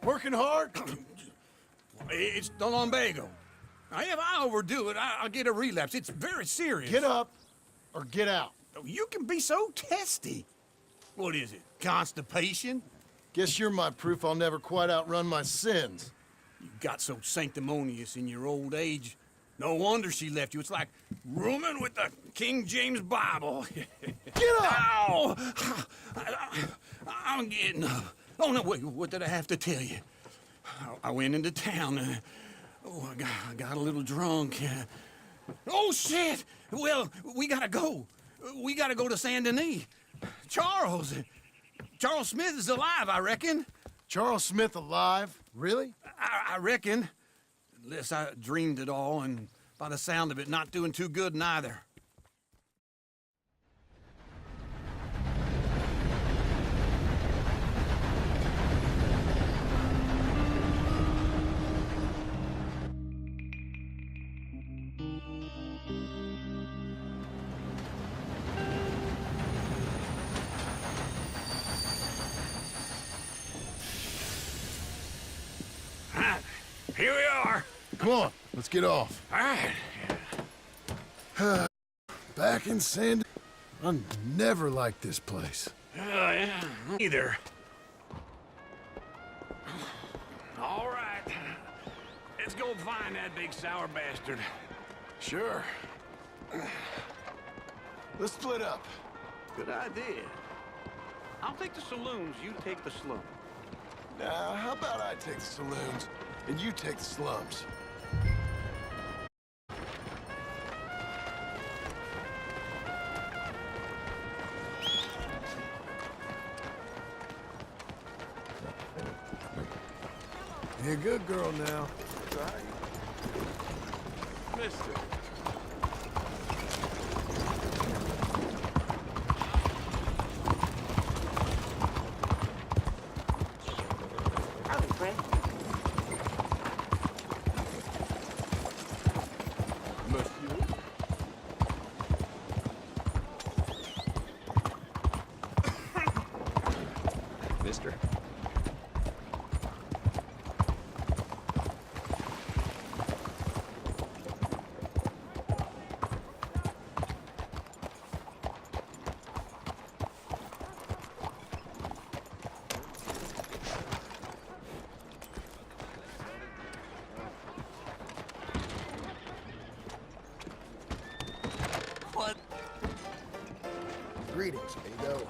Working hard? It's the lumbago. Now, if I overdo it, I'll get a relapse. It's very serious. Get up or get out. You can be so testy. What is it, constipation? Guess you're my proof I'll never quite outrun my sins. You got so sanctimonious in your old age. No wonder she left you. It's like rooming with the King James Bible. Get up! Ow! I'm getting up. Oh, no, wait, what did I have to tell you? I went into town. I got a little drunk. Oh, shit! Well, we gotta go. We gotta go to Saint Denis. Charles Smith is alive, I reckon. Charles Smith alive? Really? I reckon. Unless I dreamed it all, and by the sound of it, not doing too good neither. Here we are. Come on, let's get off. All right. Back in Sand... I never liked this place. Yeah, either. All right. Let's go find that big sour bastard. Sure. Let's split up. Good idea. I'll take the saloons, you take the slum. Now, how about I take the saloons and you take the slums? You're a good girl now. Mister. Howdy, Frank. Monsieur? Mister. What? Greetings, amigo.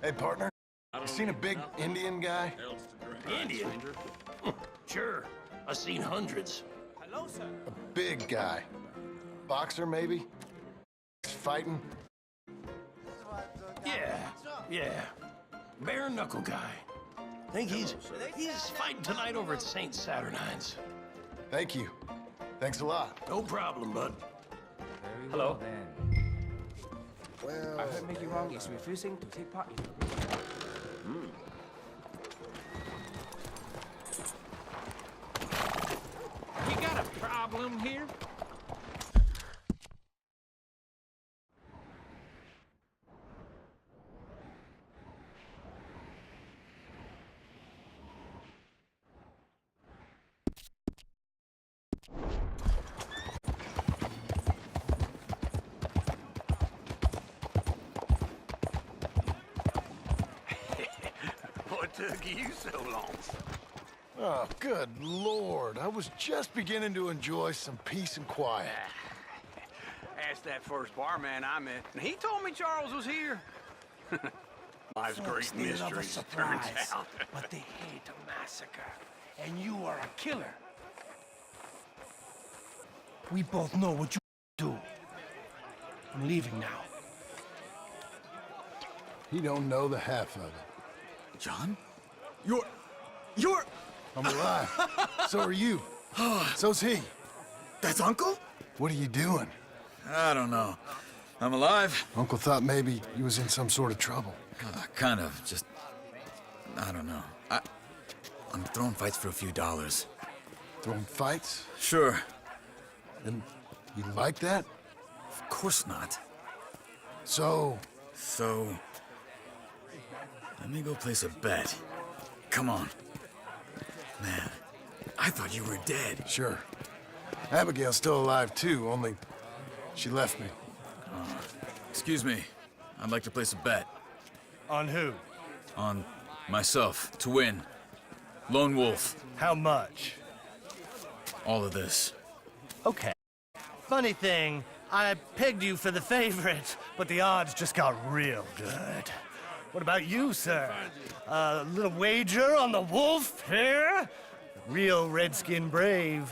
Hey, partner. You seen a big Indian guy? Indian? Sure. I've seen hundreds. Hello, sir. A big guy. Boxer, maybe? Fighting? Yeah. Bare knuckle guy. Think he's fighting tonight over at St. Saturnine's. Thank you. Thanks a lot. No problem, bud. Very Hello. well, then. Well... I heard Mickey Wrong is refusing to take part in the ritual. You got a problem here? What took you so long? Oh, good Lord. I was just beginning to enjoy some peace and quiet. Asked that first barman I met, and he told me Charles was here. Life's great They love a mysteries, surprise, turns out. but they hate a massacre. And you are a killer. We both know what you do. I'm leaving now. He don't know the half of it. John? You're... I'm alive. So are you. So's he. That's Uncle? What are you doing? I don't know. I'm alive. Uncle thought maybe he was in some sort of trouble. Kind of. Just... I don't know. I'm throwing fights for a few dollars. Throwing fights? Sure. And you like that? Of course not. So... So... let me go place a bet. come on. Man, I thought you were dead. Sure. Abigail's still alive, too, only she left me. Excuse me. I'd like to place a bet. On who? On myself, to win. Lone Wolf. How much? All of this. Okay. Funny thing, I pegged you for the favorite, but the odds just got real good. What about you, sir? A little wager on the wolf here? Real redskin brave.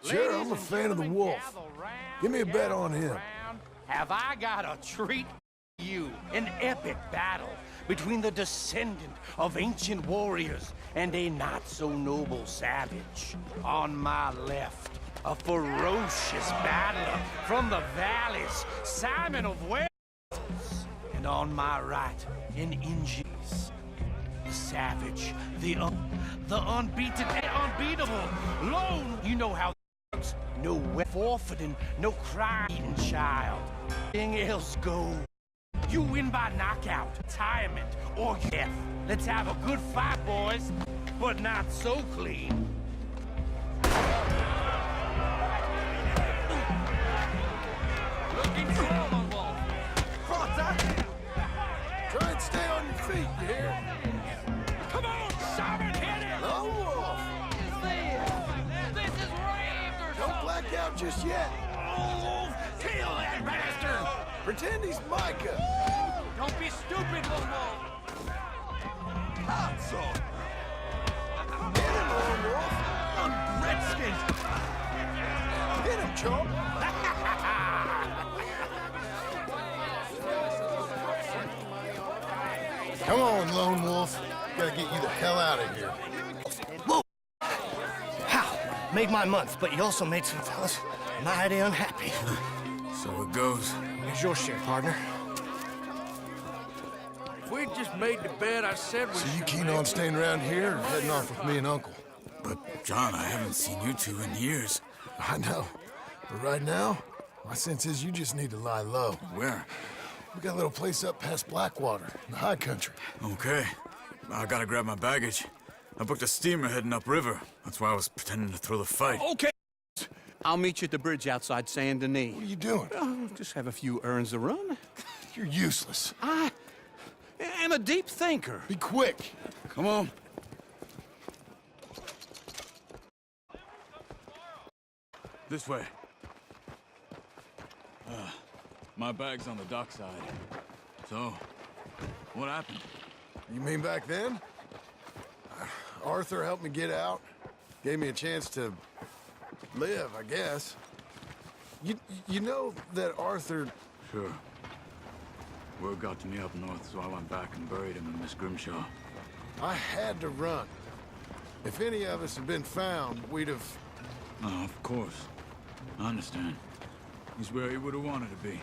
Sure, I'm a fan of the wolf. Give me a bet on him. Have I got a treat for you? An epic battle between the descendant of ancient warriors and a not-so-noble savage. On my left, a ferocious battler from the valleys, Simon of Wales. And on my right, an Inges, the savage, the unbeaten and unbeatable, lone. You know how no forfeiting, no crying child. Anything else goes. You win by knockout, retirement, or death. Let's have a good fight, boys, but not so clean. Looking for a wolf. Try and stay on your feet, you hear? Come on, Simon, hit it! Lone Wolf! This is raved or Don't black out just yet. Oh, kill that bastard! Pretend he's Micah. Don't be stupid, Lone Wolf! Hot sauce. Hit him, Lone Wolf. Redskins! Hit him, chump. Come on, Lone Wolf. Gotta get you the hell out of here. Whoa! How? Made my month, but you also made some fellas mighty unhappy. So it goes. Here's your share, partner. If we'd just made the bet I said we So you should keen make, on staying around here or heading off with me and Uncle? But, John, I haven't seen you two in years. I know. But right now, my sense is you just need to lie low. Where? We got a little place up past Blackwater, in the high country. Okay. I gotta grab my baggage. I booked a steamer heading upriver. That's why I was pretending to throw the fight. Okay. I'll meet you at the bridge outside Saint Denis. What are you doing? Oh, just have a few errands to run. You're useless. I am a deep thinker. Be quick. Come on. This way. My bag's on the dockside. So, what happened? You mean back then? Arthur helped me get out. Gave me a chance to live, I guess. You know that Arthur... Sure. Word got to me up north, so I went back and buried him in Miss Grimshaw. I had to run. If any of us had been found, we'd have... Oh, of course. I understand. He's where he would have wanted to be.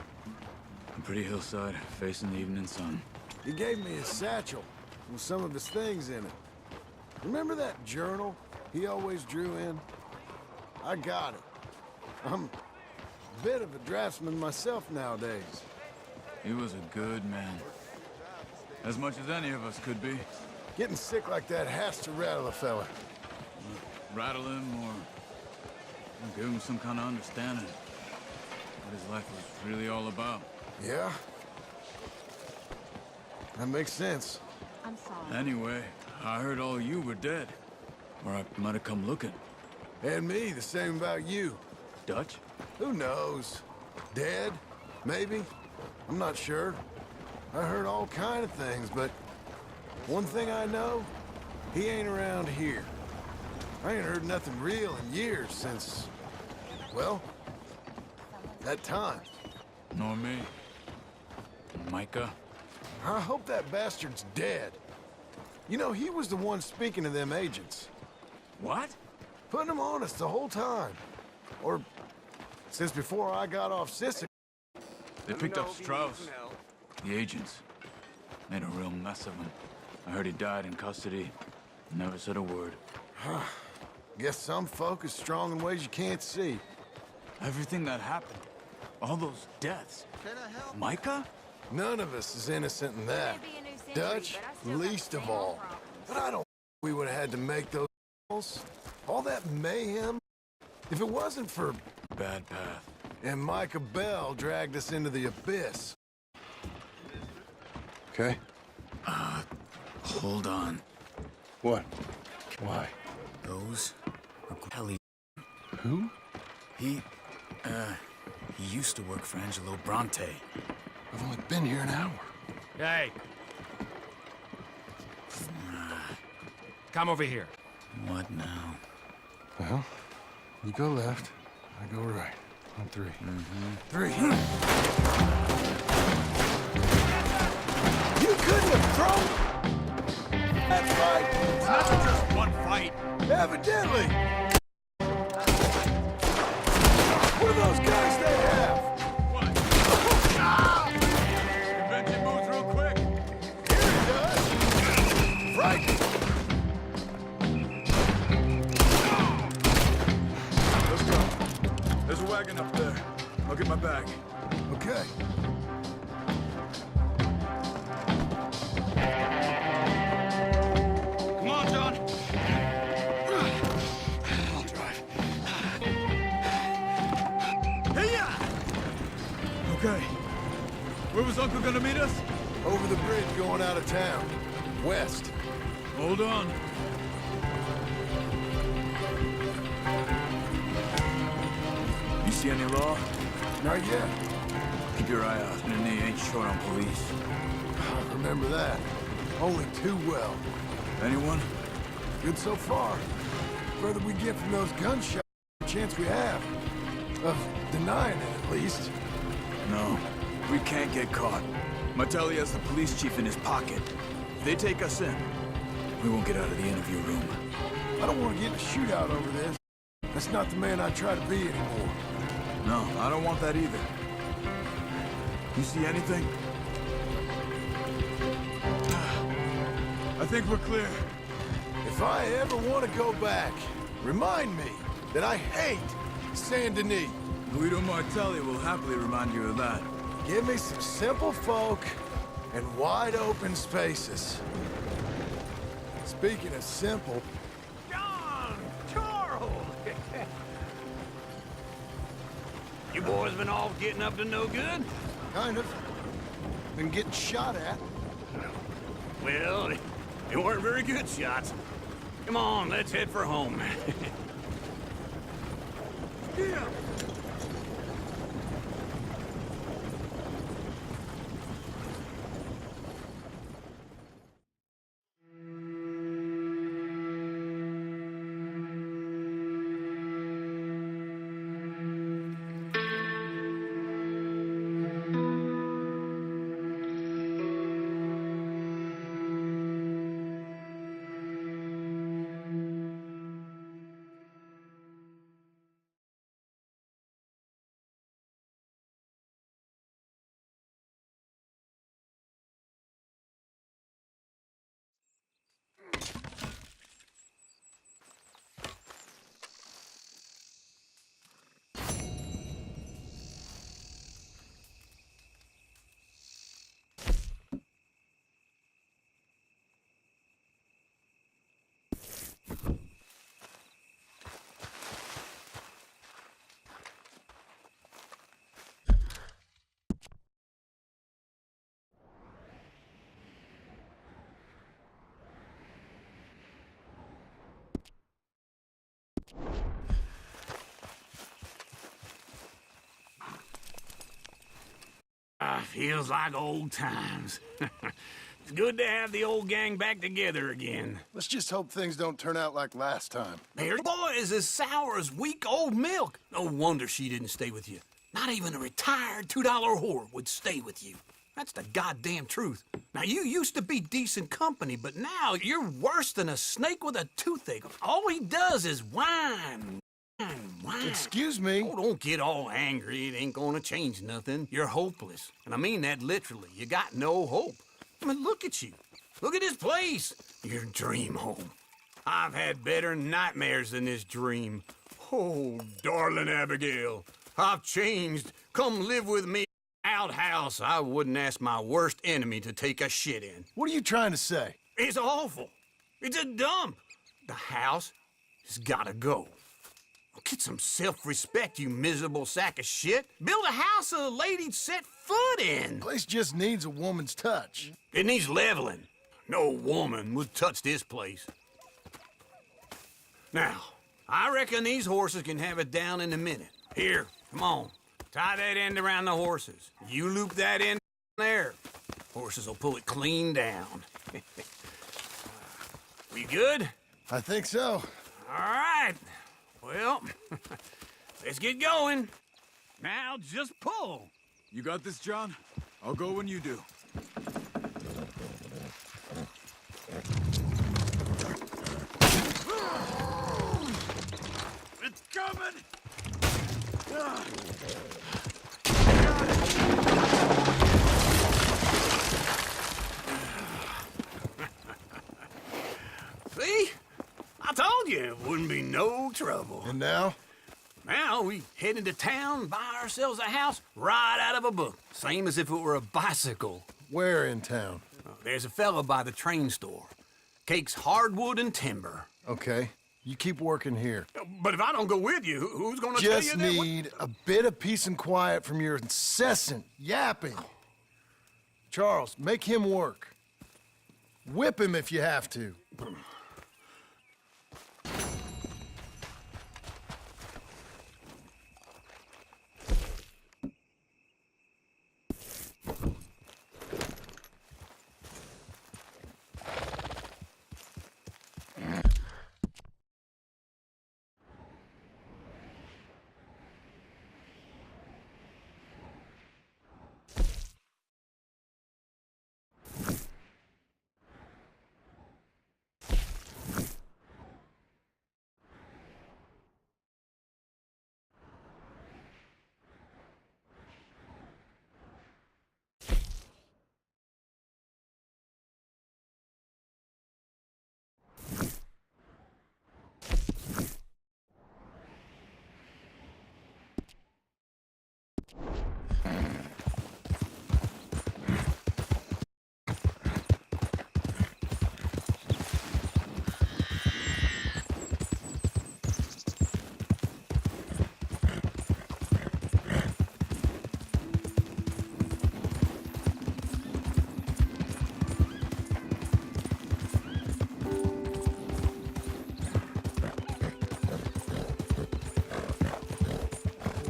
A pretty hillside, facing the evening sun. He gave me his satchel with some of his things in it. Remember that journal he always drew in? I got it. I'm a bit of a draftsman myself nowadays. He was a good man. As much as any of us could be. Getting sick like that has to rattle a fella. Rattle him or give him some kind of understanding what his life was really all about. Yeah? That makes sense. I'm sorry. Anyway, I heard all you were dead. Or I might have come looking. And me, the same about you. Dutch? Who knows? Dead? Maybe? I'm not sure. I heard all kind of things, but one thing I know, he ain't around here. I ain't heard nothing real in years since, well, that time. Nor me. Micah? I hope that bastard's dead. You know, he was the one speaking to them agents. What? Putting them on us the whole time. Or since before I got off Sisson. They picked up Strauss. The agents. Made a real mess of him. I heard he died in custody. Never said a word. Guess some folk is strong in ways you can't see. Everything that happened. All those deaths. Micah? None of us is innocent in that. Dutch, least of all. But I don't think we would have had to make those calls. All that mayhem. If it wasn't for... Bad path. And Micah Bell dragged us into the abyss. Okay? Hold on. What? Why? Those are Kelly. Who? He used to work for Angelo Bronte. I've only been here an hour. Hey. Come over here. What now? Well, you go left, I go right. On three. Three. You couldn't have thrown... That's right. It's not just one fight. Evidently. What are those guys they have? What? Benji moves real quick. Here he does. Frightening. Let's go. There's a wagon up there. I'll get my bag. Okay. Come on, John. I'll drive. Hey-ya! Okay. Where was Uncle gonna meet us? Over the bridge going out of town. West. Hold on. You see any law? Not yet. Keep your eye out. Nene ain't short on police. I remember that. Only too well. Anyone? Good so far. Further we get from those gunshots, the chance we have. Of denying it, at least. No. We can't get caught. Martelli has the police chief in his pocket. If they take us in, we won't get out of the interview room. I don't want to get in a shootout over this. That's not the man I try to be anymore. No, I don't want that either. You see anything? I think we're clear. If I ever want to go back, remind me that I hate Saint Denis. Guido Martelli will happily remind you of that. Give me some simple folk and wide open spaces. Speaking of simple, John! Charles! You boys been all getting up to no good? kind of. Been getting shot at. Well, they weren't very good shots. Come on, let's head for home. Yeah. Feels like old times. It's good to have the old gang back together again. Let's just hope things don't turn out like last time. Your boy is as sour as week-old milk. No wonder she didn't stay with you. Not even a retired $2 whore would stay with you. That's the goddamn truth. Now, you used to be decent company, but now you're worse than a snake with a toothache. All he does is whine. Why? Excuse me. Oh, don't get all angry. It ain't gonna change nothing. You're hopeless. And I mean that literally. You got no hope. I mean, look at you. Look at this place. Your dream home. I've had better nightmares than this dream. Oh, darling Abigail, I've changed. Come live with me. Outhouse I wouldn't ask my worst enemy to take a shit in. What are you trying to say? It's awful. It's a dump. The house has gotta go. Get some self-respect, you miserable sack of shit. Build a house a lady'd set foot in. Place just needs a woman's touch. It needs leveling. No woman would touch this place. Now, I reckon these horses can have it down in a minute. Here, come on. Tie that end around the horses. You loop that end there. Horses will pull it clean down. We good? I think so. All right. Well, let's get going. Now just pull. You got this, John? I'll go when you do. It's coming! See? I told you it wouldn't be no trouble. And now? Now we head into town, buy ourselves a house right out of a book. Same as if it were a bicycle. Where in town? There's a fella by the train store. Cakes hardwood and timber. Okay. You keep working here. But if I don't go with you, who's gonna tell you Just that? need a bit of peace and quiet from your incessant yapping. Charles, make him work. Whip him if you have to.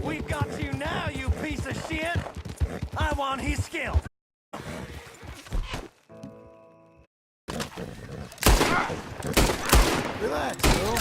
We've got you now, you piece of shit! I want his skill! Relax, Bill.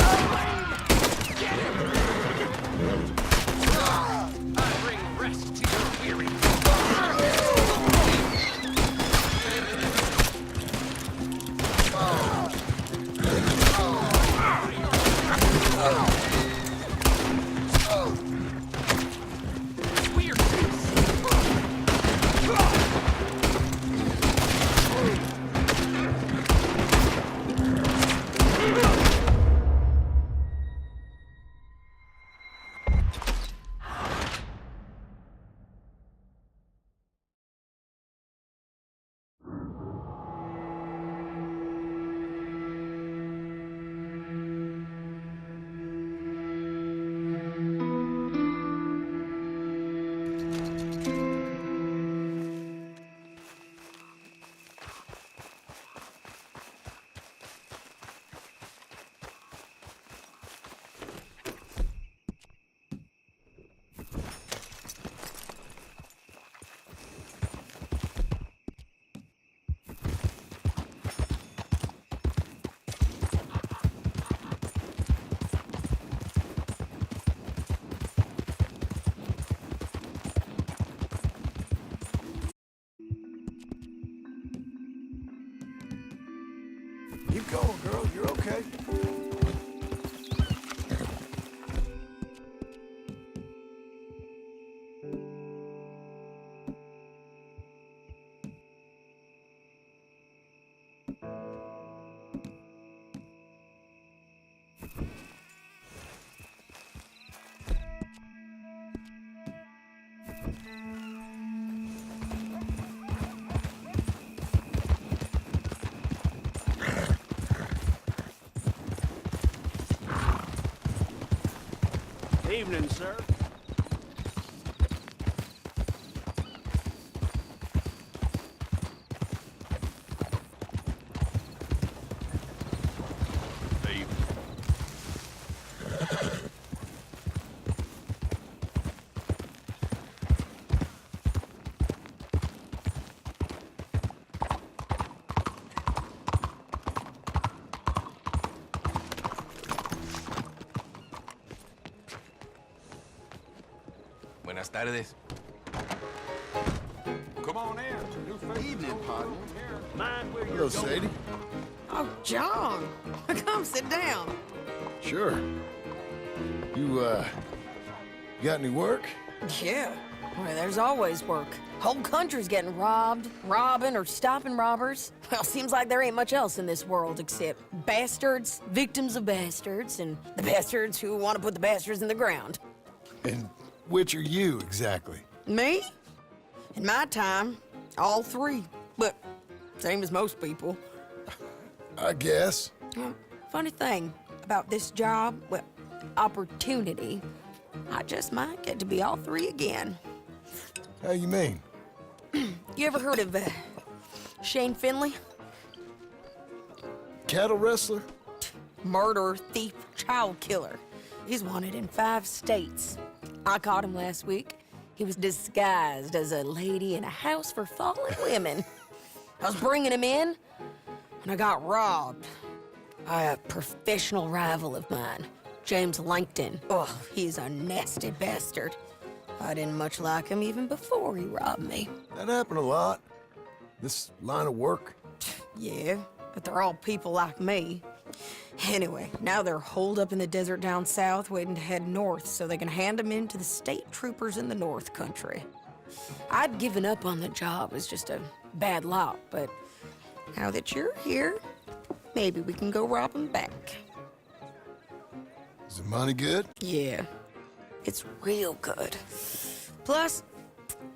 Keep going, girl. You're okay. Evening, sir. Buenas tardes. Come on in. Evening, partner. Mind where Hello, you're going. Sadie. Oh, John, come sit down. Sure. You got any work? Yeah, well, there's always work. Whole country's getting robbed, robbing, or stopping robbers. Well, seems like there ain't much else in this world except bastards, victims of bastards, and the bastards who want to put the bastards in the ground. And which are you, exactly? Me? In my time, all three. But same as most people. I guess. Well, funny thing about this job, well, opportunity, I just might get to be all three again. How you mean? You ever heard of Shane Finley? Cattle wrestler? Murderer, thief, child killer. He's wanted in 5 states. I caught him last week. He was disguised as a lady in a house for fallen women. I was bringing him in, and I got robbed by a professional rival of mine, James Langton. Oh, he's a nasty bastard. I didn't much like him even before he robbed me. That happened a lot. This line of work. Yeah, but they're all people like me. Anyway, now they're holed up in the desert down south, waiting to head north so they can hand them in to the state troopers in the north country. I'd given up on the job as just a bad lot, but now that you're here, maybe we can go rob them back. Is the money good? Yeah, it's real good. Plus,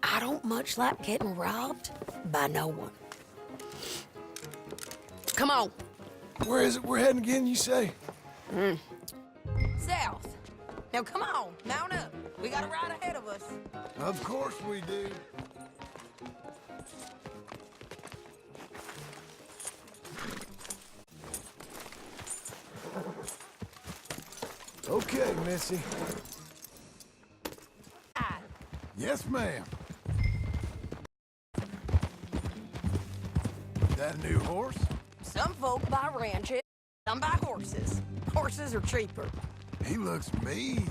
I don't much like getting robbed by no one. Come on. Where is it we're heading again, you say? South. Now come on, mount up. We got a ride ahead of us. Of course we do. Okay, Missy. Yes, ma'am. That a new horse? Some folk buy ranches, some buy horses. Horses are cheaper. He looks mean.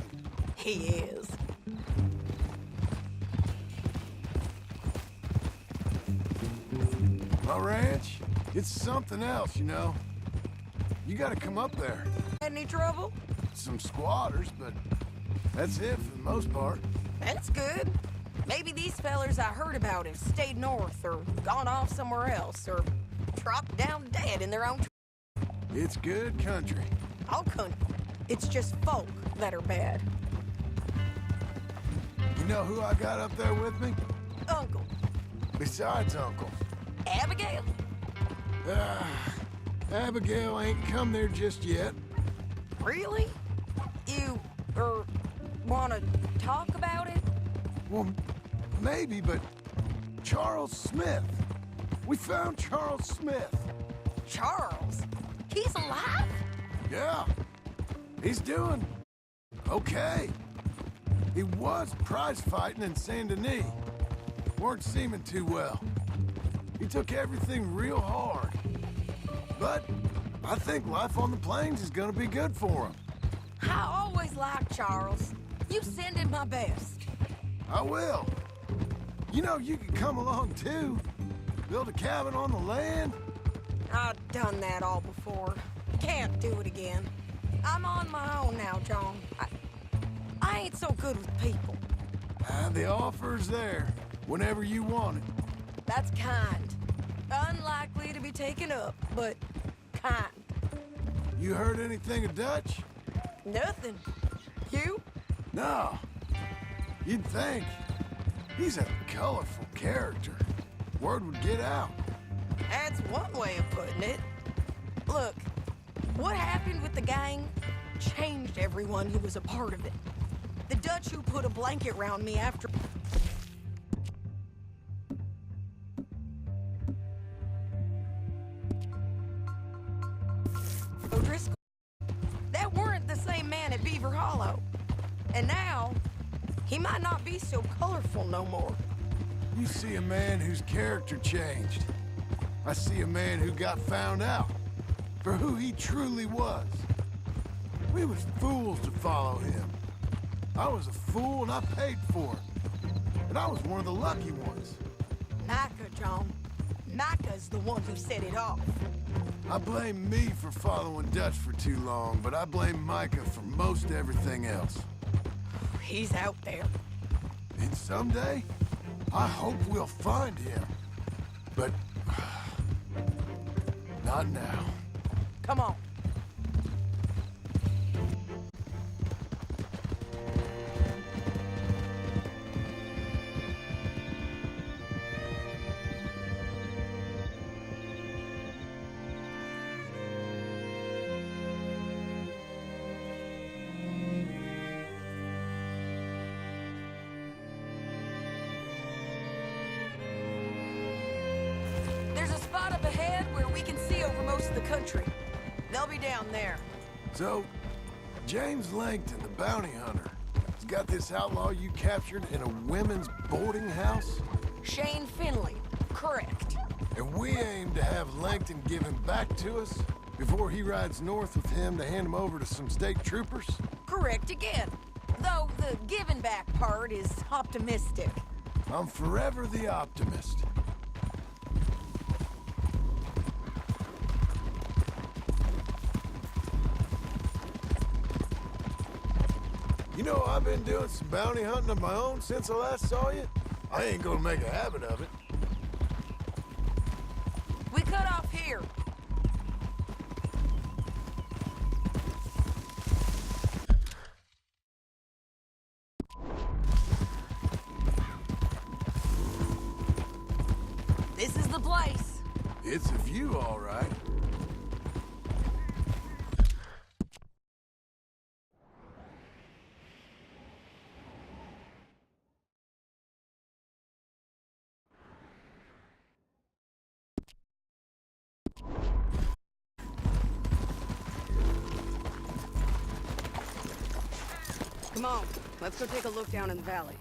He is. My ranch, it's something else, you know. You gotta come up there. Had any trouble? Some squatters, but that's it for the most part. That's good. Maybe these fellers I heard about have stayed north or gone off somewhere else or dropped down dead in their own It's good country. all country. It's just folk that are bad. You know who I got up there with me? Uncle. Besides Uncle. Abigail? Abigail ain't come there just yet. Really? You, wanna talk about it? Well, maybe, but Charles Smith. We found Charles Smith. Charles? He's alive? Yeah. He's doing okay. He was prize fighting in Saint Denis. Weren't seeming too well. He took everything real hard. But I think life on the plains is gonna be good for him. I always liked Charles. You send him my best. I will. You know, you can come along too. Build a cabin on the land. I've done that all before. Can't do it again. I'm on my own now, John. I ain't so good with people. The offer's there whenever you want it. That's kind. Unlikely to be taken up, but kind. You heard anything of Dutch? Nothing. You? No. You'd think. He's a colorful character. Word would get out. That's one way of putting it. Look, what happened with the gang changed everyone who was a part of it. The Dutch who put a blanket around me after... O'Driscoll. That weren't the same man at Beaver Hollow. And now, he might not be so colorful no more. You see a man whose character changed. I see a man who got found out for who he truly was. We was fools to follow him. I was a fool and I paid for it. But I was one of the lucky ones. Micah, John. Micah's the one who set it off. I blame me for following Dutch for too long, but I blame Micah for most everything else. He's out there. And someday, I hope we'll find him. But... not now. Come on. There's a spot up ahead where we can see over most of the country. They'll be down there. So, James Langton, the bounty hunter, has got this outlaw you captured in a women's boarding house? Shane Finley. Correct. And we aim to have Langton give him back to us before he rides north with him to hand him over to some state troopers? Correct again. Though the giving back part is optimistic. I'm forever the optimist. You know, I've been doing some bounty hunting of my own since I last saw you. I ain't gonna make a habit of it. We cut off here. This is the place. It's a view, all right. Come on, let's go take a look down in the valley.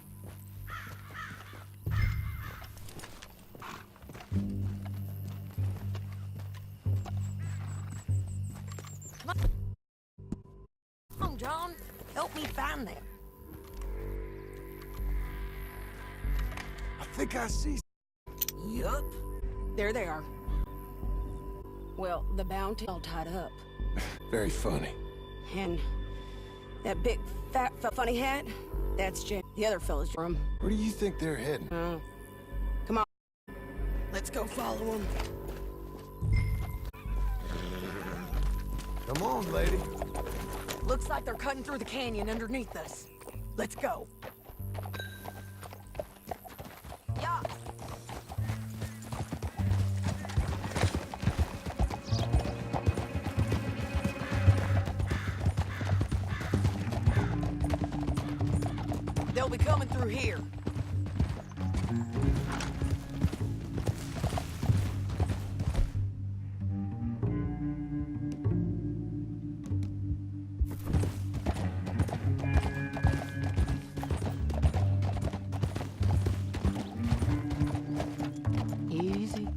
Come on, John. Help me find them. I think I see... Yup. There they are. Well, the bounty all tied up. Very funny. And that big, fat, funny hat, that's Jim. The other fella's from. Where do you think they're heading? Come on. Let's go follow them. Come on, lady. Looks like they're cutting through the canyon underneath us. Let's go. Yeah. They'll be coming through here. Easy.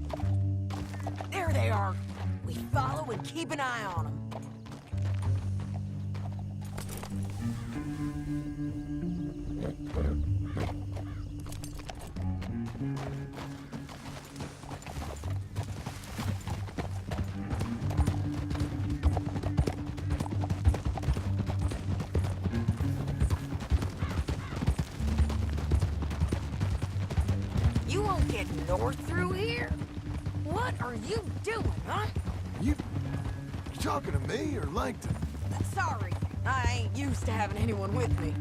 There they are. We follow and keep an eye on them. You won't get north through here? What are you doing, huh? You talking to me or Langton? Sorry, I ain't used to having anyone with me.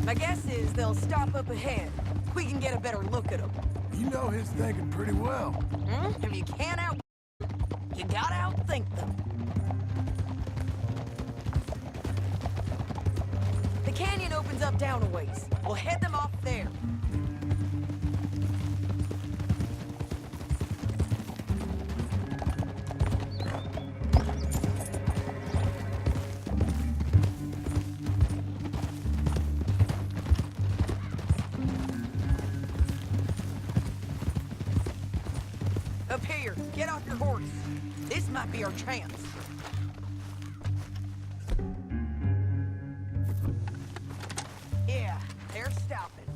My guess is they'll stop up ahead. We can get a better look at them. You know his thinking pretty well. If you can't you gotta outthink them. up down a ways. We'll head them off there. Up here, get off your horse. This might be our chance. Yeah, they're stopping.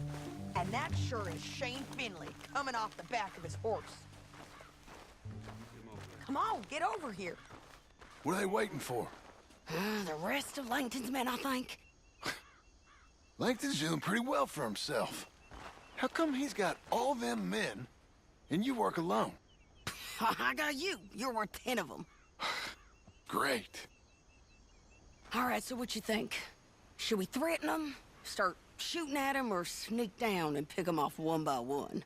And that sure is Shane Finley coming off the back of his horse. Come on, get over here. What are they waiting for? The rest of Langton's men, I think. Langton's doing pretty well for himself. How come he's got all them men, and you work alone? I got you. You're worth 10 of them. Great. All right, so what you think? Should we threaten them, start shooting at them, or sneak down and pick them off one by one?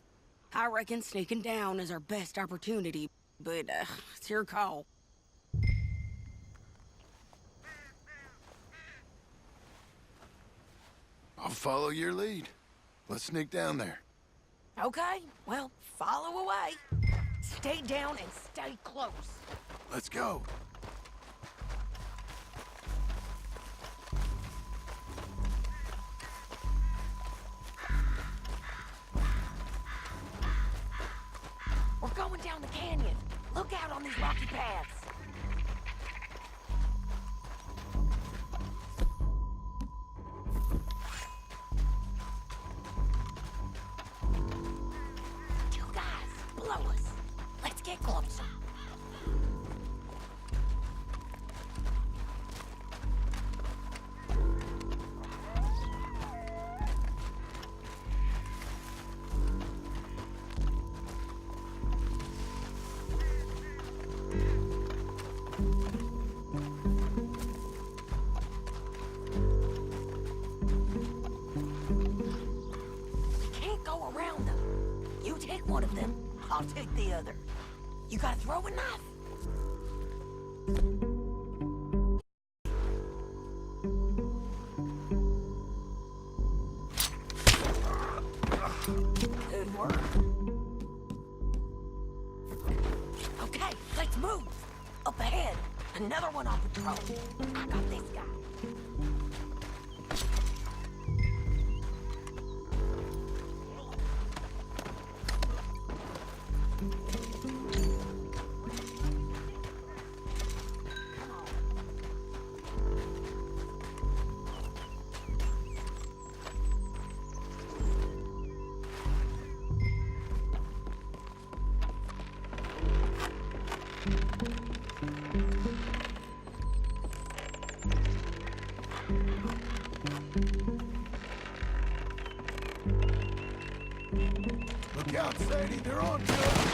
I reckon sneaking down is our best opportunity, but it's your call. I'll follow your lead. Let's sneak down there. Okay, well, follow away. Stay down and stay close. Let's go. We're going down the canyon. Look out on these rocky paths. You guys, blow us. Let's get closer. One of them, I'll take the other. You gotta throw a knife. Good work. Okay, let's move. Up ahead, another one on patrol. I got this guy. Look out, Sadie, they're on to us.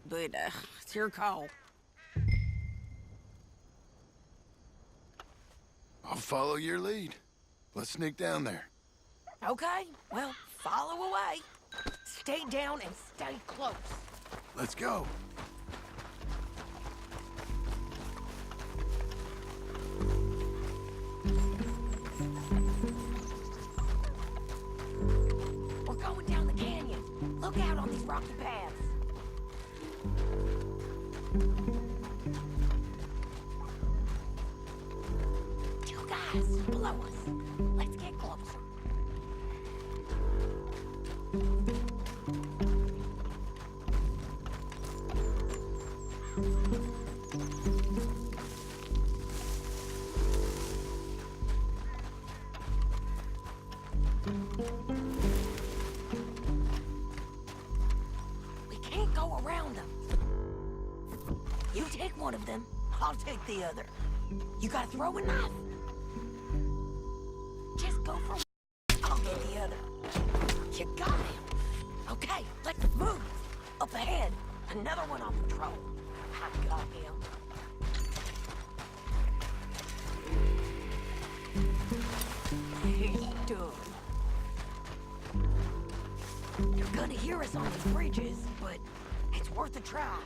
but it's your call. I'll follow your lead. Let's sneak down there. Okay, well, follow away. Stay down and stay close. Let's go. We're going down the canyon. Look out on these rocky paths. Two guys below us. Let's get closer. We can't go around them. You take one of them, I'll take the other. You gotta throw a knife. Just go for one. I'll get the other. You got him. Okay, let's move. Up ahead, another one on patrol. I got him. He's done. You're gonna hear us on these bridges, but it's worth a try.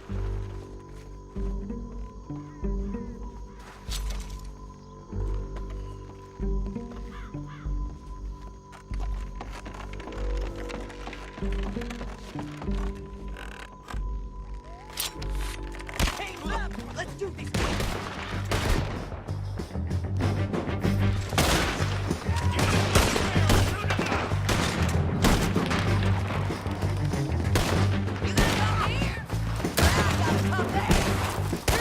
Hey, look! Let's do this! You gonna come here? I gotta come there!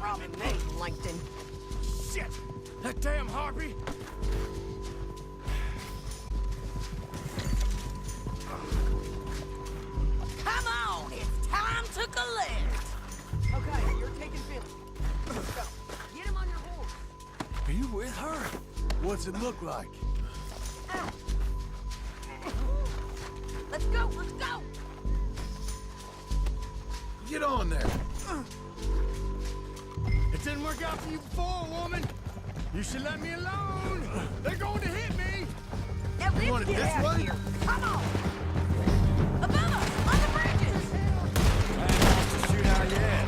robbing me, Langton. Shit! That damn harpy! Come on, it's time to collect. Okay, you're taking Philly. Let's go. Get him on your horse. Are you with her? What's it look like? Let's go, let's go. Get on there. It didn't work out for you before, woman. You should let me alone. They're going to hit me. Now let's want it get this out of way? here. Come on. Above us, on the bridges. I ain't lost a shootout yet.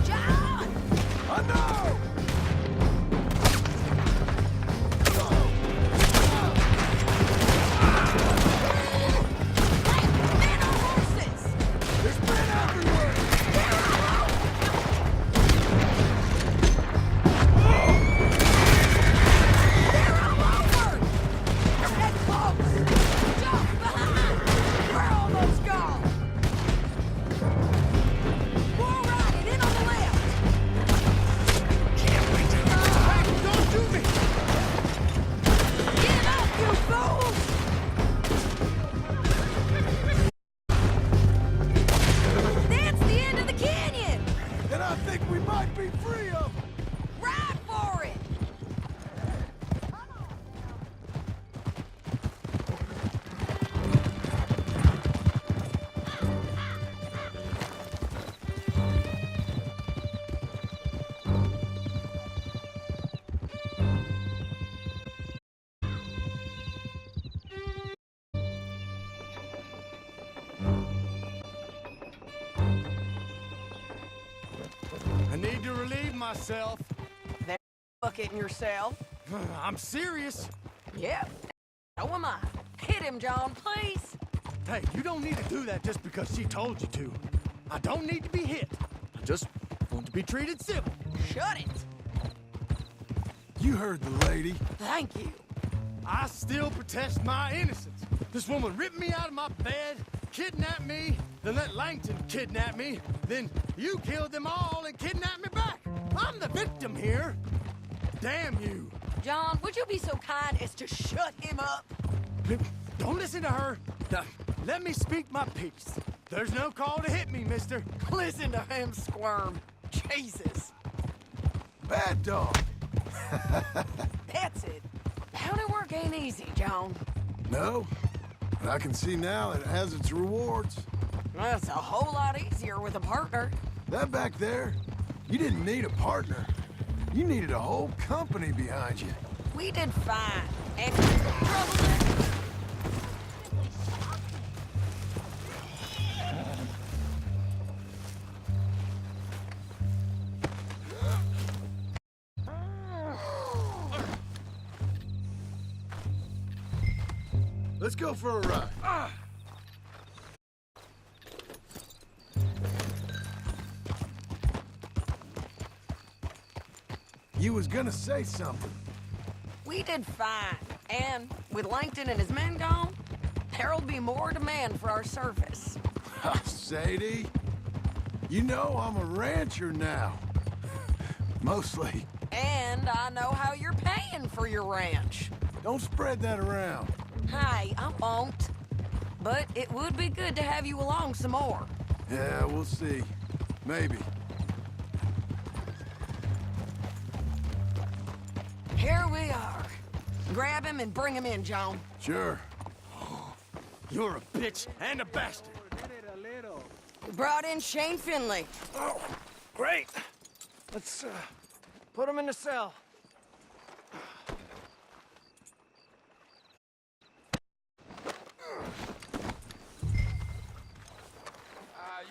John! I know! Men on horses! There's men everywhere! They're all over! Head close! Jump behind! We're almost gone! More riding in on the left! Can't wait to... Hey, don't do me! Get up, you fools! That's the end of the canyon! And I think we might be free of them! Ride for it! I need to relieve myself. That bucketing yourself. I'm serious. Yep. So am I. Hit him, John, please. Hey, you don't need to do that just because she told you to. I don't need to be hit. I just want to be treated civil. Shut it. You heard the lady. Thank you. I still protest my innocence. This woman ripped me out of my bed, kidnapped me, then let Langton kidnap me, then you killed them all and kidnapped me back. I'm the victim here. Damn you. John, would you be so kind as to shut him up? Don't listen to her. Let me speak my piece. There's no call to hit me, mister. Listen to him squirm. Jesus. Bad dog. That's it. Bounty work ain't easy, John. No, but I can see now it has its rewards. Well, it's a whole lot easier with a partner. That back there, you didn't need a partner. You needed a whole company behind you. We did fine. And trouble. Let's go for a ride. You was gonna say something. We did fine. And with Langton and his men gone, there'll be more demand for our service. Sadie, you know I'm a rancher now. Mostly. And I know how you're paying for your ranch. Don't spread that around. Hey, I won't. But it would be good to have you along some more. Yeah, we'll see. Maybe. Here we are. Grab him and bring him in, John. Sure. You're a bitch and a bastard. We brought in Shane Finley. Oh, great. Let's, put him in the cell.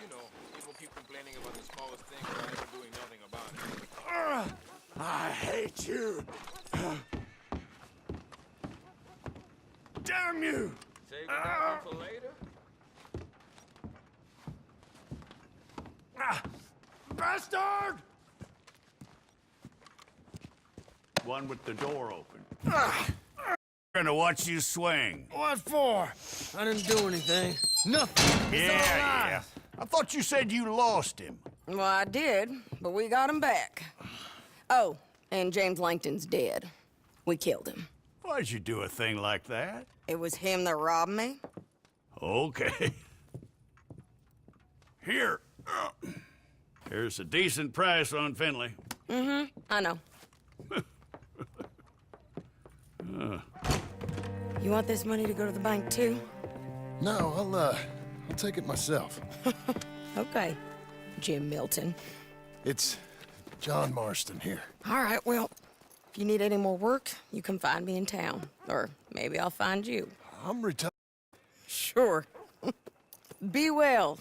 You know, people keep complaining about the smallest thing while never doing nothing about it. I hate you. Damn you! Save that one for later? Bastard! One with the door open. Gonna watch you swing. What for? I didn't do anything. Nothing. It's all Yeah. lies. I thought you said you lost him. Well, I did, but we got him back. Oh, and James Langton's dead. We killed him. Why'd you do a thing like that? It was him that robbed me. Okay. Here. Here's a decent price on Finley. I know. You want this money to go to the bank, too? No, I'll take it myself. Okay, Jim Milton. It's John Marston here. All right, well, if you need any more work, you can find me in town. Or maybe I'll find you. I'm retired. Sure. Be well.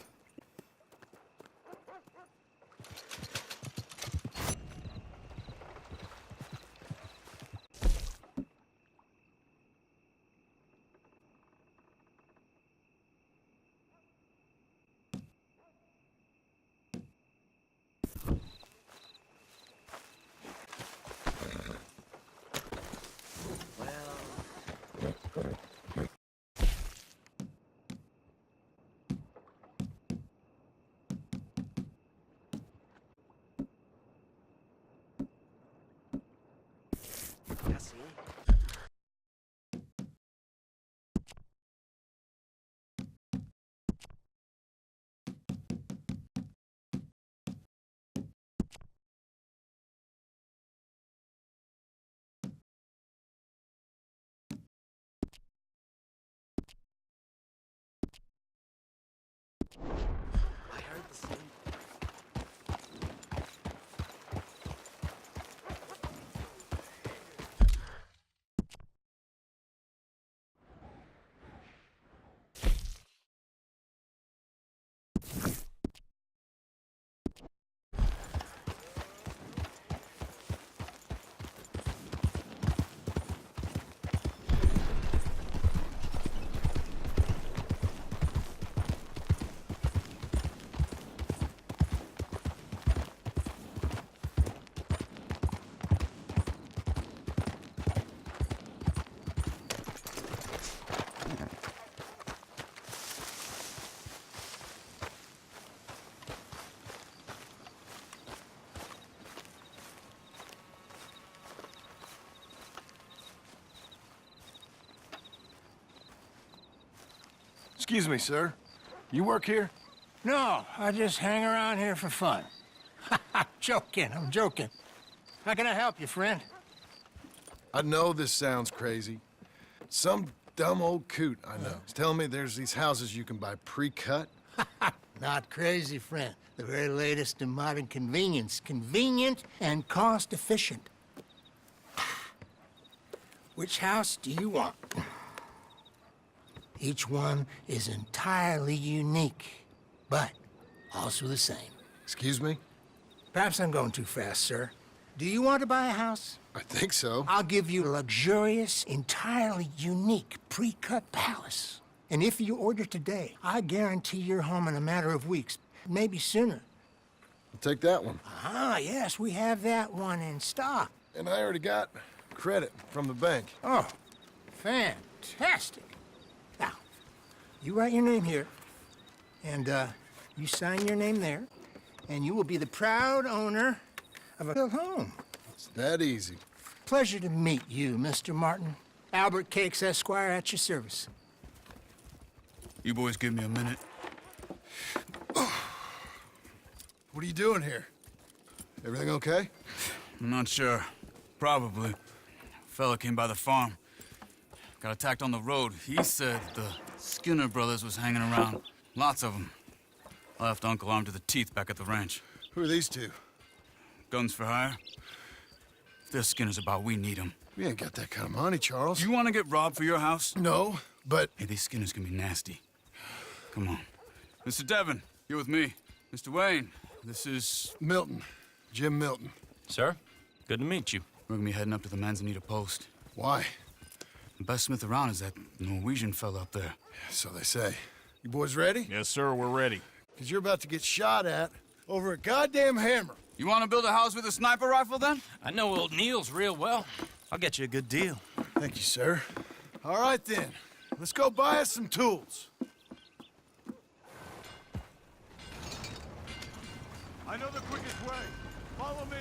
Excuse me, sir. You work here? No, I just hang around here for fun. I'm joking. How can I help you, friend? I know this sounds crazy. Some dumb old coot I know is telling me there's these houses you can buy pre-cut. Not crazy, friend. The very latest in modern convenience. Convenient and cost-efficient. Which house do you want? Each one is entirely unique, but also the same. Excuse me? Perhaps I'm going too fast, sir. Do you want to buy a house? I think so. I'll give you a luxurious, entirely unique pre-cut palace. And if you order today, I guarantee you're home in a matter of weeks, maybe sooner. I'll take that one. Ah, yes, we have that one in stock. And I already got credit from the bank. Oh, fantastic. Now, you write your name here, and you sign your name there, and you will be the proud owner of a built home. It's that easy. Pleasure to meet you, Mr. Martin. Albert Cakes, Esquire, at your service. You boys give me a minute. What are you doing here? Everything okay? I'm not sure. Probably. Fella came by the farm. Got attacked on the road. He said the Skinner brothers was hanging around. Lots of them. I left Uncle armed to the teeth back at the ranch. Who are these two? Guns for hire. If they're Skinner's about, we need them. We ain't got that kind of money, Charles. You want to get robbed for your house? No, but... Hey, these Skinners can be nasty. Come on. Mr. Devon, you're with me. Mr. Wayne, this is... Milton. Jim Milton. Sir, good to meet you. We're gonna be heading up to the Manzanita post. Why? The best smith around is that Norwegian fella up there. So they say. You boys ready? Yes, sir, we're ready. Because you're about to get shot at over a goddamn hammer. You want to build a house with a sniper rifle, then? I know old Neil's real well. I'll get you a good deal. Thank you, sir. All right, then. Let's go buy us some tools. I know the quickest way. Follow me.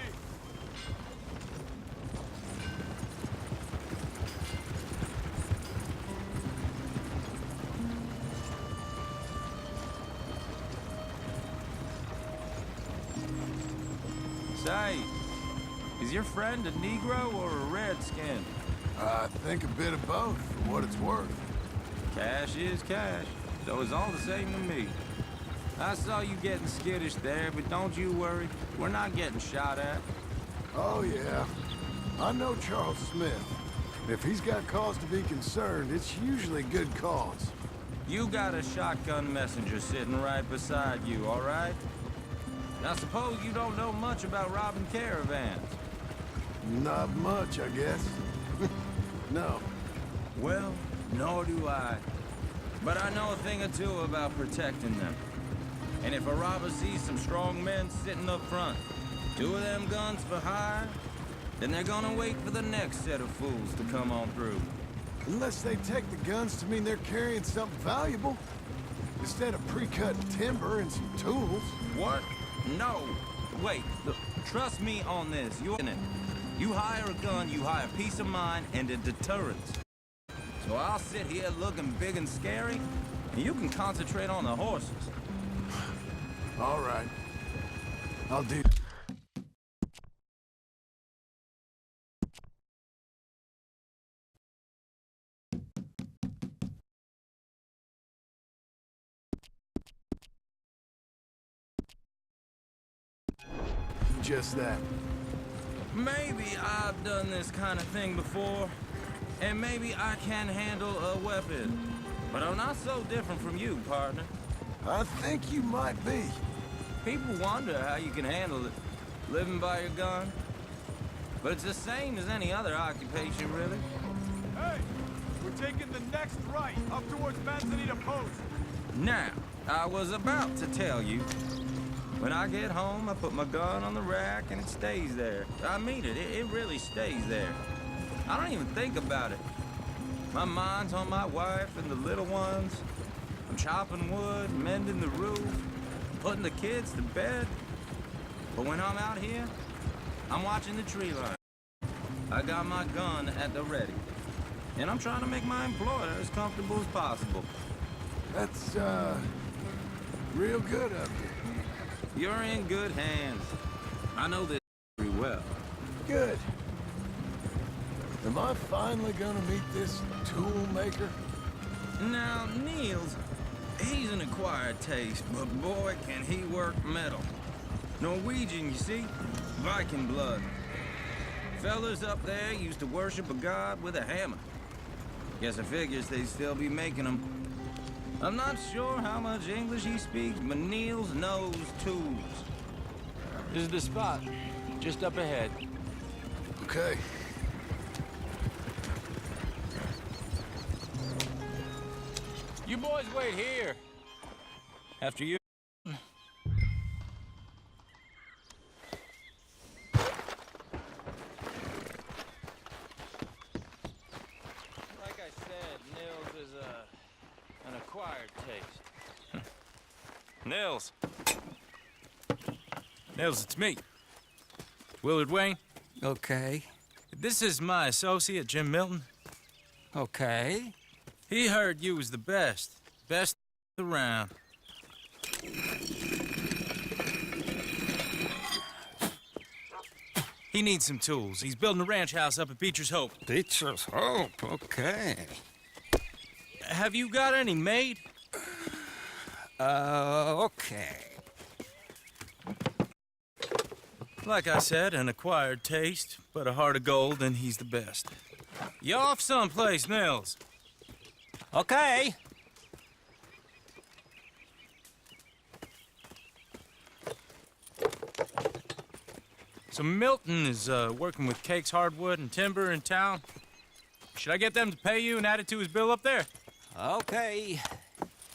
Say, is your friend a Negro or a Redskin? I think a bit of both, for what it's worth. Cash is cash, so it's all the same to me. I saw you getting skittish there, but don't you worry. We're not getting shot at. Oh, yeah. I know Charles Smith. If he's got cause to be concerned, it's usually good cause. You got a shotgun messenger sitting right beside you, all right? Now, suppose you don't know much about robbing caravans. Not much, I guess. No. Well, nor do I. But I know a thing or two about protecting them. And if a robber sees some strong men sitting up front, 2 of them guns for hire, then they're gonna wait for the next set of fools to come on through. Unless they take the guns to mean they're carrying something valuable. Instead of pre-cut timber and some tools. What? No. Wait, look, trust me on this. You're in it. You hire a gun, you hire peace of mind and a deterrence. So I'll sit here looking big and scary, and you can concentrate on the horses. All right. I'll do... Just that. Maybe I've done this kind of thing before, and maybe I can handle a weapon. But I'm not so different from you, partner. I think you might be. People wonder how you can handle it, living by your gun. But it's the same as any other occupation, really. Hey, we're taking the next right, up towards Manzanita Post. Now, I was about to tell you. When I get home, I put my gun on the rack and it stays there. I mean it, it really stays there. I don't even think about it. My mind's on my wife and the little ones. I'm chopping wood, mending the roof, putting the kids to bed. But when I'm out here, I'm watching the tree line. I got my gun at the ready. And I'm trying to make my employer as comfortable as possible. That's, real good of you. You're in good hands. I know this pretty well. Good. Am I finally gonna meet this tool maker? Now, Niels, he's an acquired taste, but boy, can he work metal. Norwegian, you see? Viking blood. Fellas up there used to worship a god with a hammer. Guess I figures they'd still be making them. I'm not sure how much English he speaks, but Niels knows tools. This is the spot, just up ahead. Okay. You boys wait here. After you. Like I said, Niels is an acquired taste. Nils. Nils, it's me. Willard Wayne. Okay. This is my associate, Jim Milton. Okay. He heard you was the best. Best around. He needs some tools. He's building a ranch house up at Beecher's Hope. Beecher's Hope, okay. Have you got any made? Okay. Like I said, an acquired taste, but a heart of gold, and he's the best. You off someplace, Nils? Okay. So Milton is working with Cakes Hardwood and Timber in town. Should I get them to pay you and add it to his bill up there? Okay.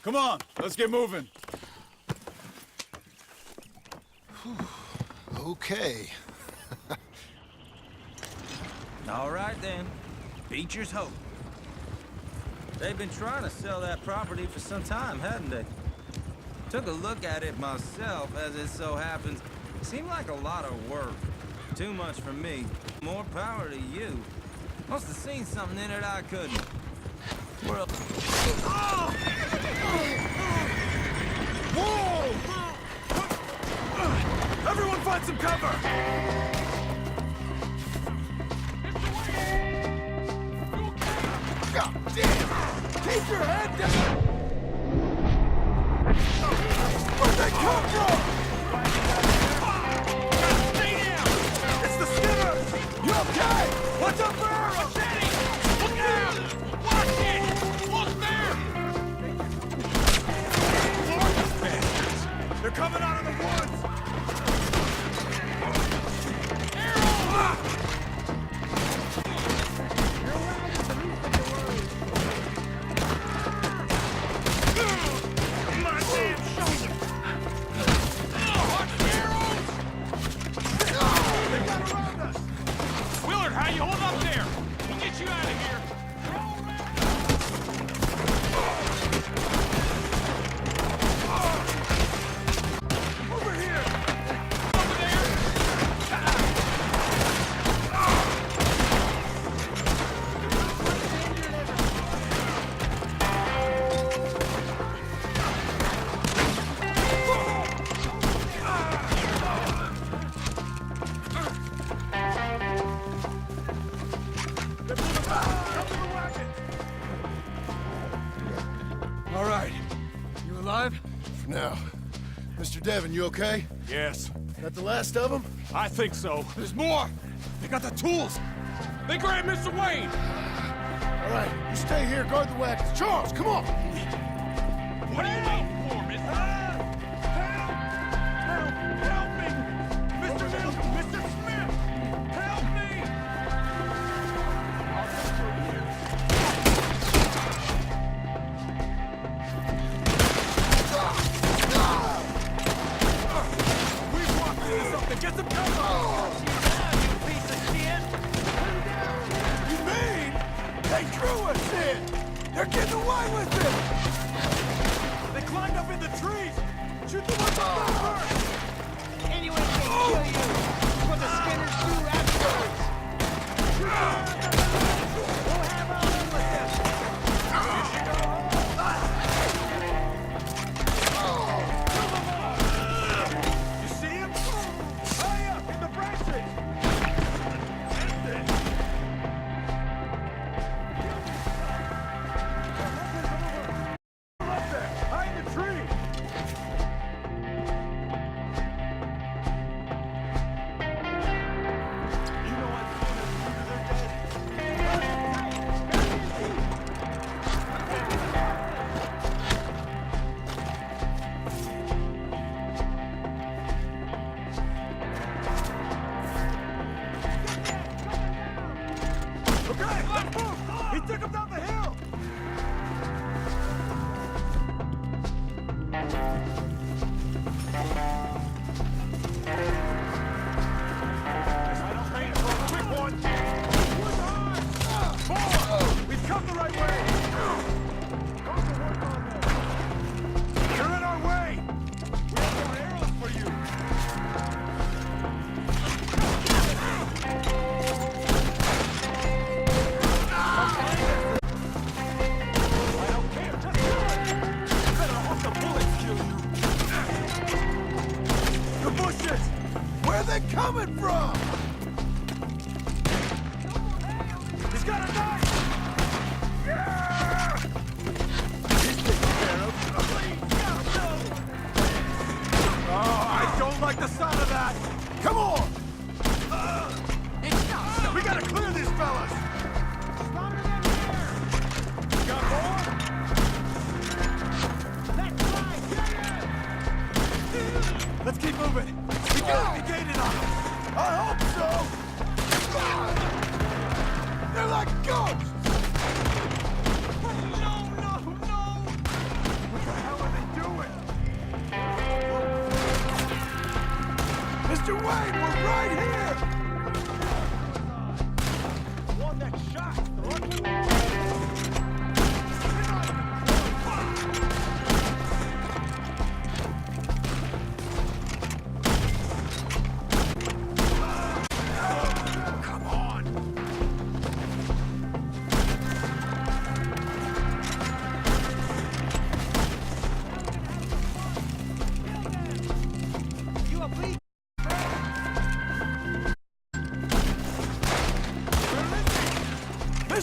Come on, let's get moving. Okay. All right, then. Beecher's Hope. They've been trying to sell that property for some time, hadn't they? Took a look at it myself, as it so happens. Seemed like a lot of work. Too much for me. More power to you. Must have seen something in it I couldn't. Well... Oh! Whoa! Everyone find some cover! God damn! Keep your head down! Where'd they come from? Stay down! It's the Skinner! You okay? Watch out for arrows! Look out! Watch it! Look there! Lord, these bastards! They're coming out of the woods! All right. You alive? For now. Mr. Devon, you okay? Yes. That the last of them? I think so. There's more! They got the tools! They grabbed Mr. Wayne! All right, you stay here, guard the wagons. Charles, come on! What are you waiting for, mister? Help me! Mr. Milton! Mr. Smith! Help me! I'll get through here. We've walked into something! Get some cover! You piece of shit! You mean? They drew us in! They're getting away with it! They climbed up in the trees! Shoot the ones up there first! Anyone can kill you! What the Skinners do afterwards! We'll have all in with this! You see him? High up in the branches! End it! Up there! High in the tree! You know what? Okay, let's move! He took him down the hill! I don't pay for a quick one! One on! Four! We've come the right way! You're in our way! We have more arrows for you! I don't care, just do it! Better hope the bullets kill you! The bushes! Where are they coming from? He's got a knife! Yeah! He's taken care of. Please, no! Oh, I don't like the sound of that! Come on! We gotta clear these fellas! Got more? Let's keep moving! We gotta be gated on them! I hope so! They're like ghosts! No! What the hell are they doing? Mr. Wayne, we're right here! One that shot!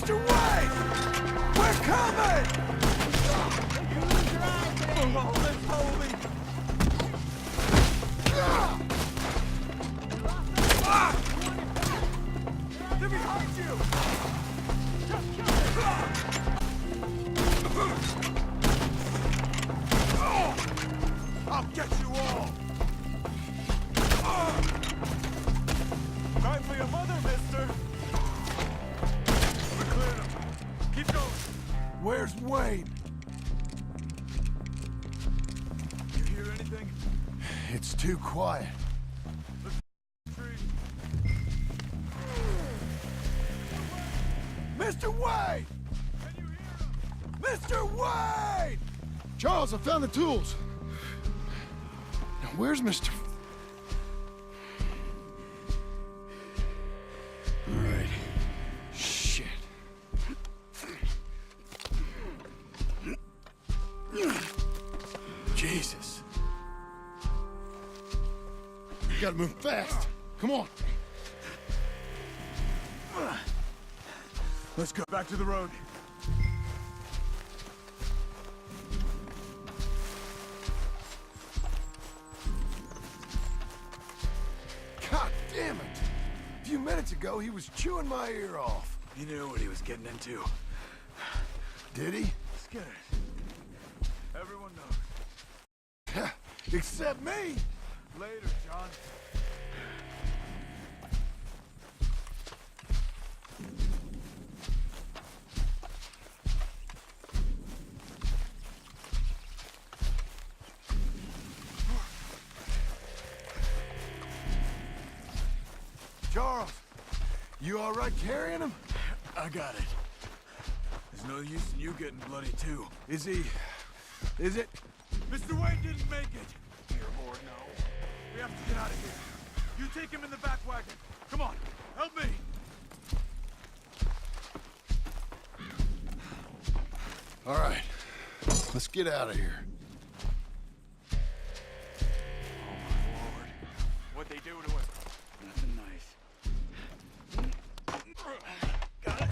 Mr. Wayne! We're coming! You lose your eyes today. Oh, let's hold me. They're behind you! I'll get you all! Right for your mother, mister! We cleared him. Keep going. Where's Wayne? You hear anything? It's too quiet. Mr. Wayne! Can you hear him? Mr. Wayne! Charles, I found the tools. Now, where's Mr. All right. Shit. Jesus. You gotta move fast. Come on. Let's go back to the road. God damn it! A few minutes ago, he was chewing my ear off. He knew what he was getting into. Did he? Scared. Everyone knows. Except me! Later, John. Charles, you all right carrying him? I got it. There's no use in you getting bloody too. Is he? Is it? Mr. Wayne didn't make it. Dear Lord, no. We have to get out of here. You take him in the back wagon. Come on, help me. All right, let's get out of here. Oh my Lord, what'd they do to us? Nothing nice. Got it.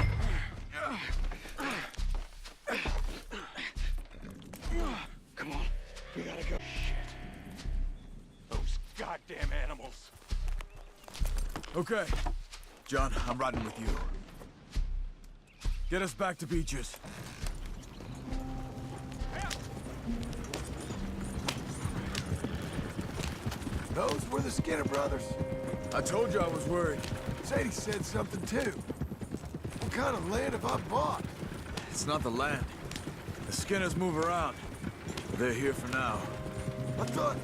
Come on, we gotta go. Shit. Those goddamn animals. Okay. John, I'm riding with you. Get us back to Beaches. Those were the Skinner brothers. I told you I was worried. Sadie said something too. What kind of land have I bought? It's not the land. The Skinners move around. They're here for now. I thought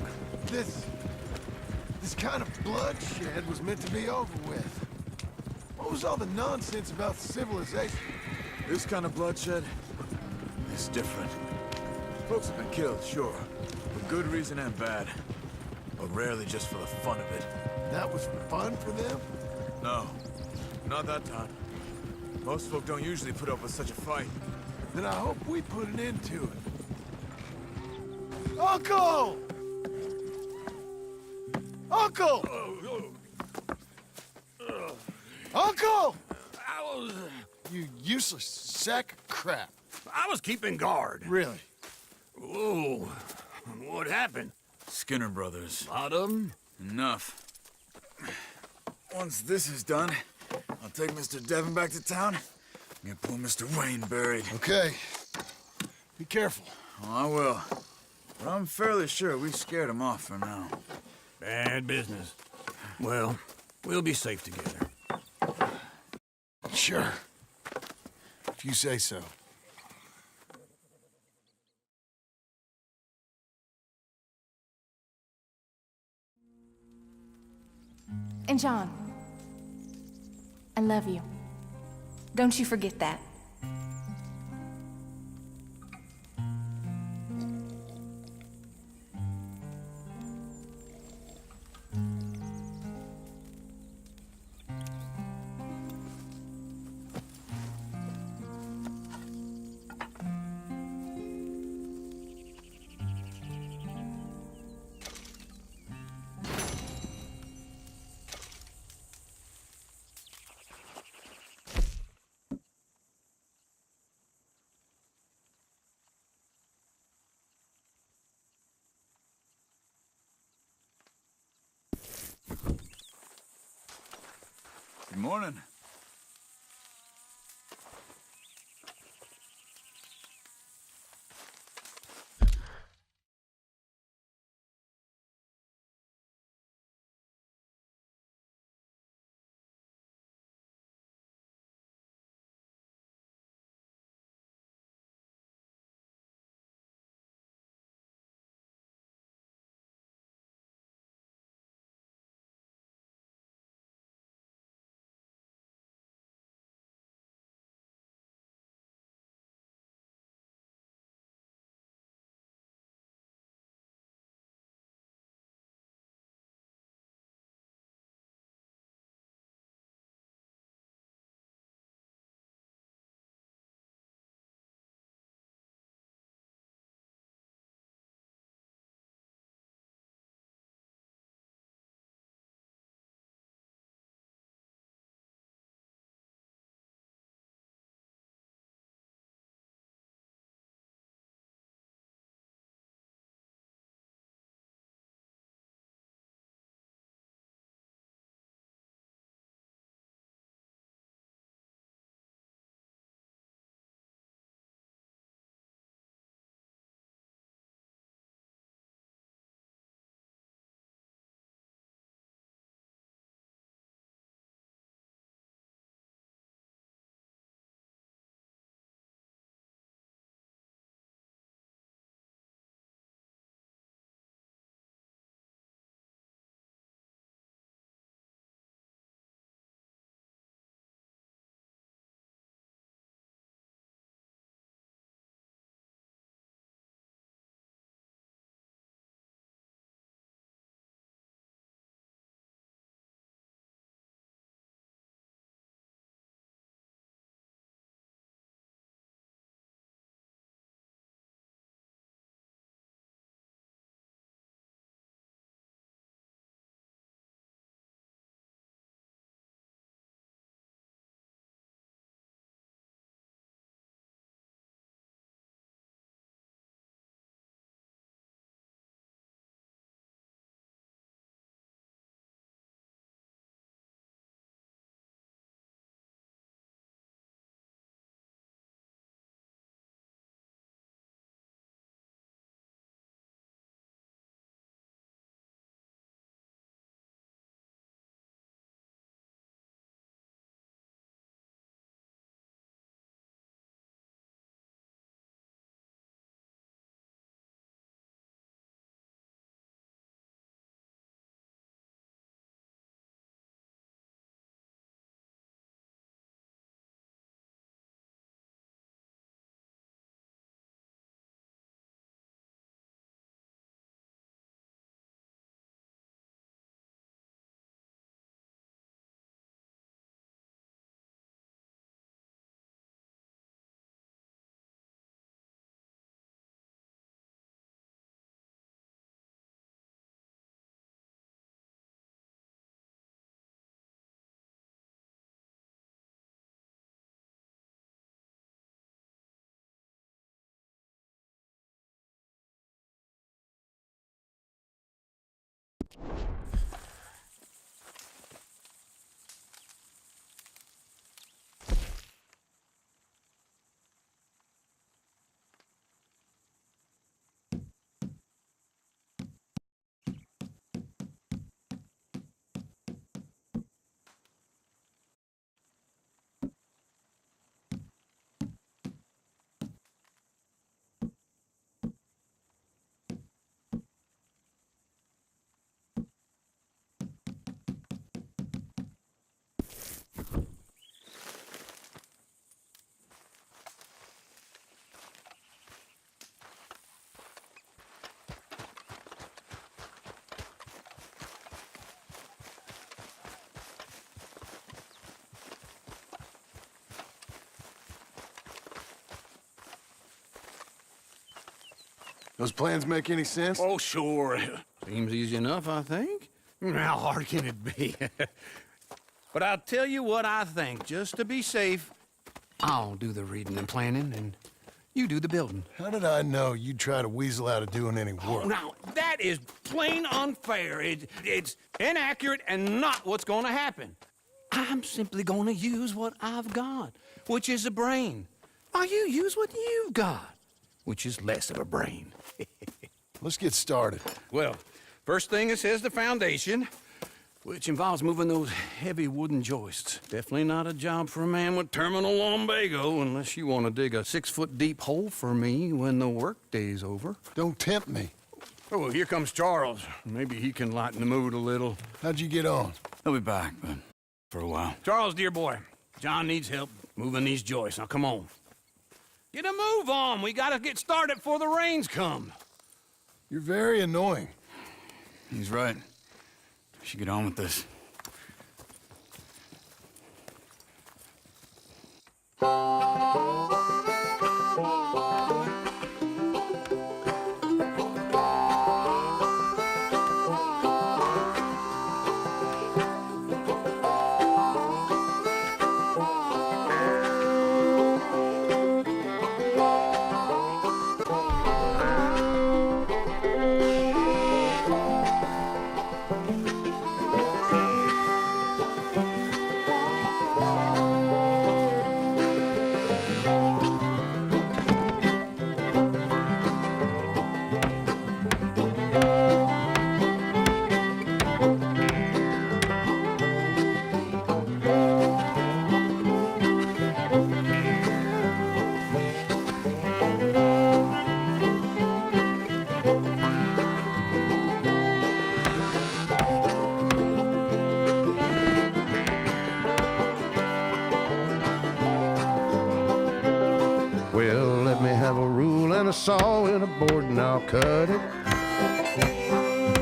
this kind of bloodshed was meant to be over with. What was all the nonsense about civilization? This kind of bloodshed is different. Folks have been killed, sure. For good reason and bad. But rarely just for the fun of it. That was fun for them? No, not that time. Most folk don't usually put up with such a fight. Then I hope we put an end to it. Uncle! Uncle! Uncle! You useless sack of crap. I was keeping guard. Really? Whoa. What happened? Skinner brothers. Lot of them? Enough. Once this is done, I'll take Mr. Devon back to town and get poor Mr. Wayne buried. Okay. Be careful. Oh, I will. But I'm fairly sure we scared him off for now. Bad business. Well, we'll be safe together. Sure. If you say so. And John, I love you. Don't you forget that. Good morning. Those plans make any sense? Oh, sure. Seems easy enough, I think. How hard can it be? But I'll tell you what I think. Just to be safe, I'll do the reading and planning, and you do the building. How did I know you'd try to weasel out of doing any work? Oh, now, that is plain unfair. It's inaccurate and not what's going to happen. I'm simply gonna use what I've got, which is a brain. While you use what you've got, which is less of a brain. Let's get started. Well, first thing it says the foundation, which involves moving those heavy wooden joists. Definitely not a job for a man with terminal lumbago unless you want to dig a 6-foot deep hole for me when the workday's over. Don't tempt me. Oh, well, here comes Charles. Maybe he can lighten the mood a little. How'd you get on? He'll be back, but for a while. Charles, dear boy, John needs help moving these joists. Now, come on. Get a move on. We gotta get started before the rains come. You're very annoying. He's right. We should get on with this. Well, let me have a rule and a saw and a board and I'll cut it.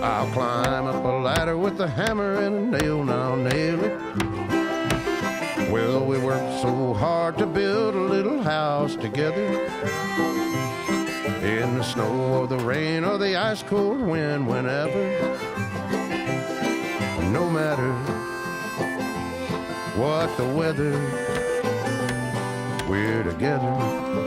I'll climb up a ladder with a hammer and a nail and I'll nail it. Well, we worked so hard to build a little house together. In the snow or the rain or the ice cold wind, whenever. No matter what the weather, we're together.